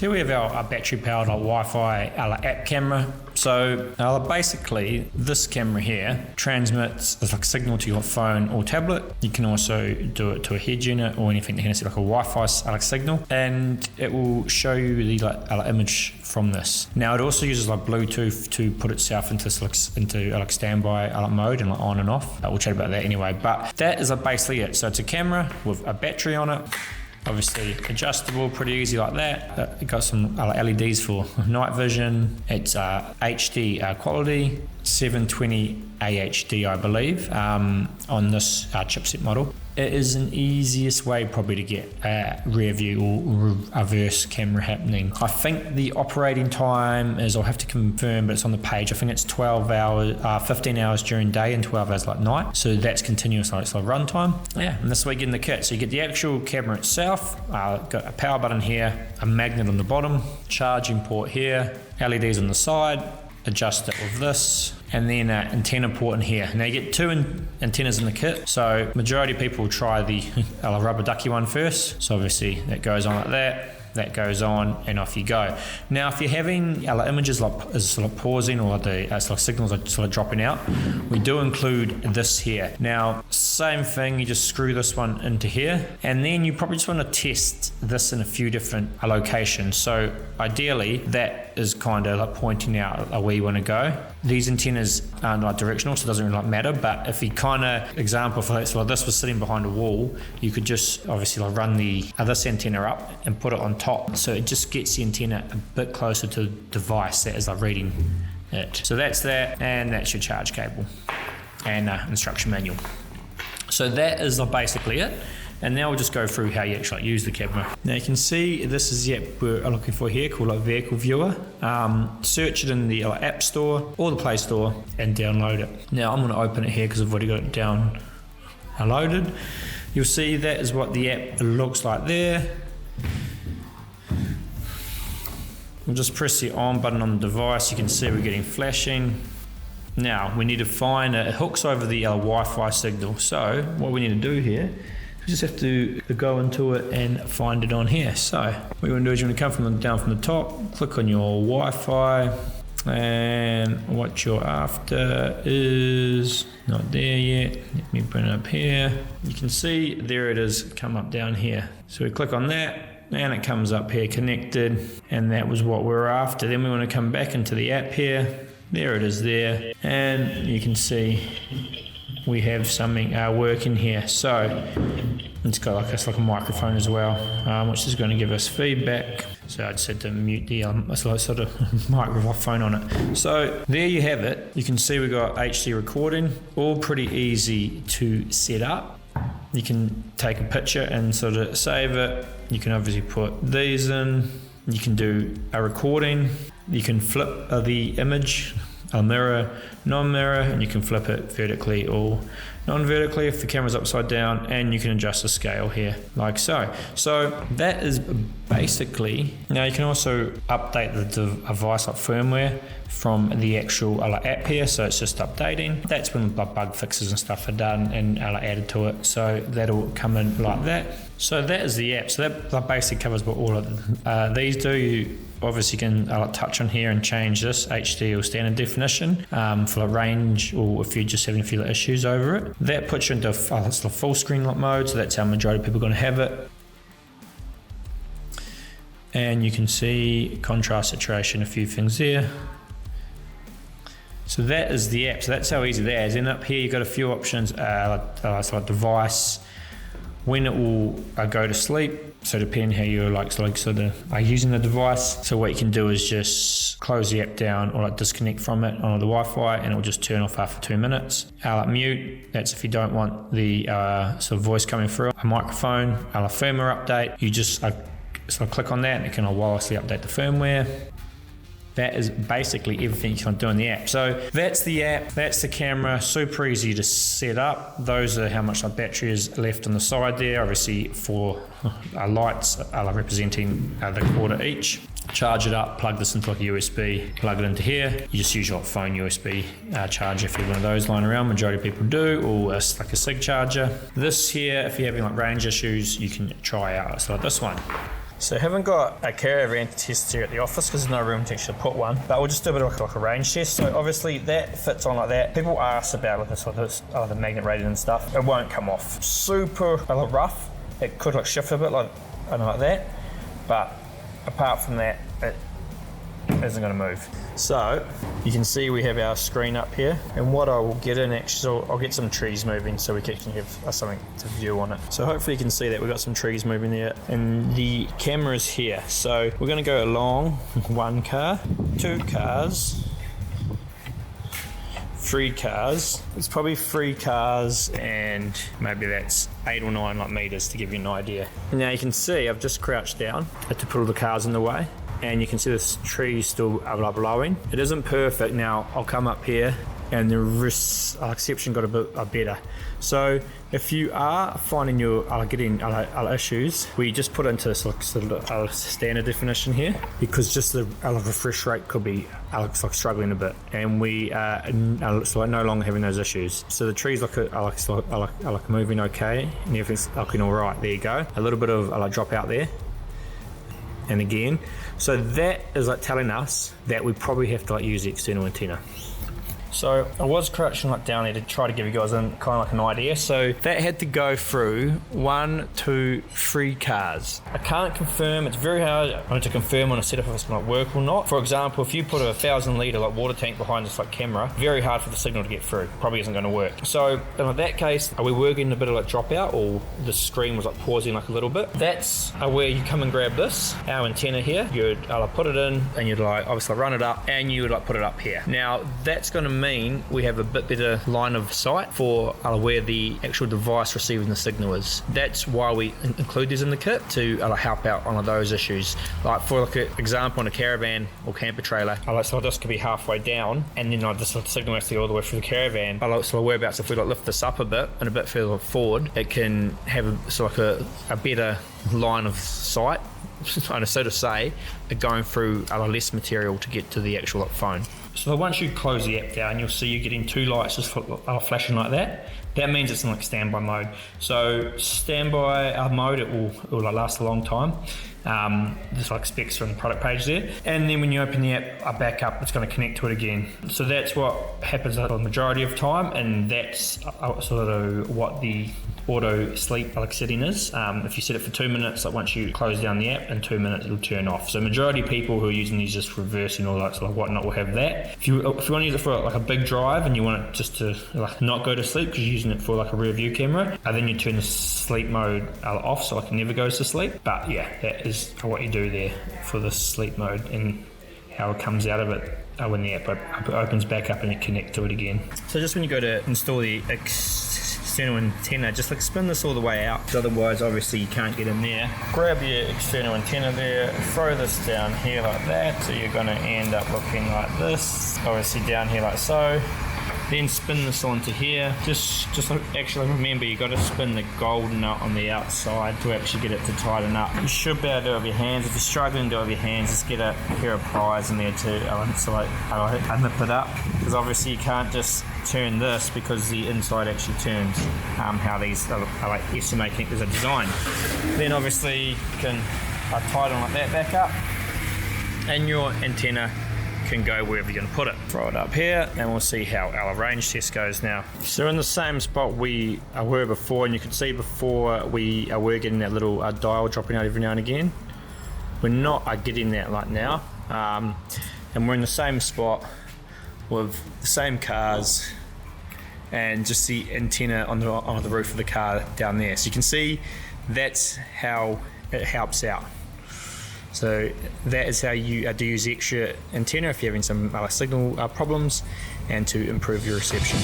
So we have our battery powered like Wi-Fi app camera. So basically this camera here transmits like a signal to your phone or tablet. You can also do it to a head unit or anything that can see like a Wi-Fi signal, and it will show you the image from this. Now it also uses like Bluetooth to put itself into standby mode and like on and off. We'll chat about that anyway, but that is basically it. So it's a camera with a battery on it. Obviously adjustable, pretty easy like that. It got some LEDs for night vision. It's HD quality, 720 AHD I believe, on this chipset model. It is an easiest way probably to get a rear view or reverse camera happening. I think the operating time is, I'll have to confirm, but it's on the page. I think it's 12 hours, 15 hours during day and 12 hours like night. So that's continuous, like run time. Yeah, and this is where you get in the kit. So you get the actual camera itself, got a power button here, a magnet on the bottom, charging port here, LEDs on the side, adjust it with this, and then an antenna port in here. Now you get two antennas in the kit, so majority of people will try the rubber ducky one first. So obviously that goes on like that goes on, and off you go. Now if you're having images is sort of pausing, or the signals are sort of dropping out, we do include this here. Now same thing, you just screw this one into here, and then you probably just want to test this in a few different locations. So ideally that is kind of like pointing out where you want to go. These antennas aren't like directional, so it doesn't really matter, but if you kind of, example for this was sitting behind a wall, you could just obviously run this antenna up and put it on top, so it just gets the antenna a bit closer to the device that is reading it. So that's that, and that's your charge cable and instruction manual. So that is basically it. And now we'll just go through how you actually use the camera. Now you can see this is the app we're looking for here, called Vehicle Viewer. Search it in the App Store or the Play Store and download it. Now I'm going to open it here because I've already got it downloaded. You'll see that is what the app looks like there. We'll just press the on button on the device. You can see we're getting flashing. Now we need to find it hooks over the Wi-Fi signal. So what we need to do here, we just have to go into it and find it on here. So what you want to do is you want to come down from the top, click on your Wi-Fi, and what you're after is not there yet. Let me bring it up here. You can see there it is, come up down here. So we click on that, and it comes up here connected, and that was what we're after. Then we want to come back into the app here. There it is there, and you can see we have something working here. So it's got like a microphone as well, which is going to give us feedback. So I just had to mute the sort of microphone on it. So there you have it. You can see we've got HD recording, all pretty easy to set up. You can take a picture and sort of save it. You can obviously put these in. You can do a recording. You can flip the image, a mirror, non-mirror, and you can flip it vertically or non-vertically if the camera's upside down, and you can adjust the scale here like so. So that is basically, now you can also update the device firmware from the actual app here, so it's just updating. That's when bug fixes and stuff are done and added to it, so that'll come in like that. So that is the app. So that basically covers what all of these do. You obviously can touch on here and change this HD or standard definition for range, or if you're just having a few issues over it. That puts you into full screen mode, so that's how majority of people are going to have it. And you can see contrast, saturation, a few things there. So that is the app. So that's how easy that is. And up here you've got a few options, like device, when it will go to sleep. So depending how you're are using the device. So what you can do is just close the app down or disconnect from it on the Wi-Fi, and it will just turn off after 2 minutes. Mute, that's if you don't want the sort of voice coming through. A microphone, firmware update, you just click on that and it can wirelessly update the firmware. That is basically everything you can do in the app. So that's the app, that's the camera, super easy to set up. Those are how much battery is left on the side there. Obviously for lights representing the quarter each. Charge it up, plug this into a USB, plug it into here. You just use your phone USB charger if you have one of those lying around. Majority of people do, or like a SIG charger. This here, if you're having range issues, you can try out. So like this one. So I haven't got a caravan to test here at the office because there's no room to actually put one, but we'll just do a bit of like a range test. So obviously that fits on like that. People ask about this, the magnet rating and stuff. It won't come off. Super rough. It could like shift a bit like that, but apart from that, it isn't going to move. So you can see we have our screen up here, and what I will get in actually, so I'll get some trees moving so we can actually have something to view on it. So hopefully you can see that we've got some trees moving there, and the camera is here. So we're going to go along 1 car, 2 cars, 3 cars. It's probably 3 cars, and maybe that's 8 or 9 like meters to give you an idea. Now you can see I've just crouched down to put all the cars in the way, and you can see this tree still blowing. It isn't perfect. Now I'll come up here, and the reception got a bit better. So if you are finding you're getting issues, we just put into standard definition here, because just the refresh rate could be struggling a bit, and we are no longer having those issues. So the trees are moving okay, and everything's looking all right. There you go. A little bit of drop out there. And again, so that is telling us that we probably have to use the external antenna. So I was crouching down there to try to give you guys an idea. So that had to go through 1, 2, 3 cars. I can't confirm. It's very hard to confirm on a setup if it's going to work or not. For example, if you put a 1,000 litre water tank behind this camera, very hard for the signal to get through. Probably isn't going to work. So in that case, we were getting a bit of dropout, or the screen was pausing a little bit. That's where you come and grab this, our antenna here. You'd put it in, and you'd obviously run it up, and you would put it up here. Now that's going to mean we have a bit better line of sight for where the actual device receiving the signal is. That's why we include these in the kit, to help out on those issues. Like for example, on a caravan or camper trailer, so this could be halfway down, and then the signal has to go all the way through the caravan. So whereabouts, if we lift this up a bit and a bit further forward, it can have a better line of sight, so to say, going through less material to get to the actual phone. So once you close the app down, you'll see you're getting 2 lights just flashing like that. That means it's in standby mode. So standby mode, it will last a long time. Just specs from the product page there. And then when you open the app back up, it's going to connect to it again. So that's what happens the majority of time, and that's what the auto sleep setting is. If you set it for 2 minutes, once you close down the app, in 2 minutes it'll turn off. So majority of people who are using these just reversing or whatnot will have that. If you want to use it for a big drive and you want it just to not go to sleep because you're using it for a rear view camera, then you turn the sleep mode off so it never goes to sleep. But yeah, that is what you do there for the sleep mode, and how it comes out of it when the app opens back up and you connect to it again. So just when you go to install the external antenna, just spin this all the way out, because otherwise obviously you can't get in there. Grab your external antenna there, throw this down here like that, so you're going to end up looking like this, obviously down here like so. Then spin this onto here. Just actually remember, you got to spin the gold nut on the outside to actually get it to tighten up. You should be able to do it with your hands. If you're struggling to do it with your hands, just get a pair of pliers in there to nip it up, because obviously you can't just turn this because the inside actually turns. How these SMA connectors are designed. Then obviously you can tighten like that back up, and your antenna can go wherever you're going to put it. Throw it up here, and we'll see how our range test goes now. So in the same spot we were before, and you can see before we were getting that little dial dropping out every now and again. We're not getting that right now, and we're in the same spot with the same cars and just the antenna on the roof of the car down there. So you can see that's how it helps out. So that is how you do use the extra antenna if you're having some signal problems, and to improve your reception.